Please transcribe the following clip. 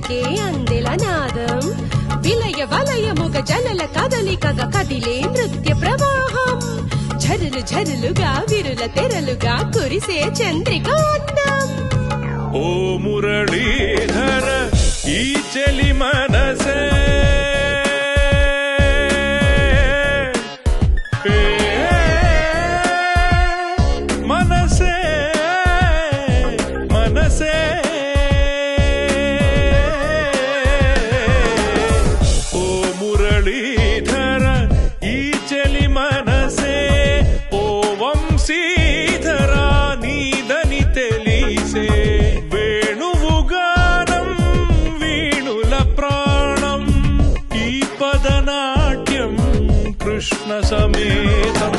పలికే అందెల నాదం విలయ వలయముగ జలల కదలికగా కదిలే నృత్య ప్రవాహం ఝరులు ఝరులుగా విరుల తెరలుగా కురిసే చంద్రిక అందం. ఓ మురళీధర ఈ చెలి మనసే మనసే మనసే ఓ మురళీధర ఈ చెలి మనసే ఓ వంశీధర నీదని తెలిసే వేణువు గానం వీణుల ప్రాణం ఈ పదనాట్యం కృష్ణ సమేతం.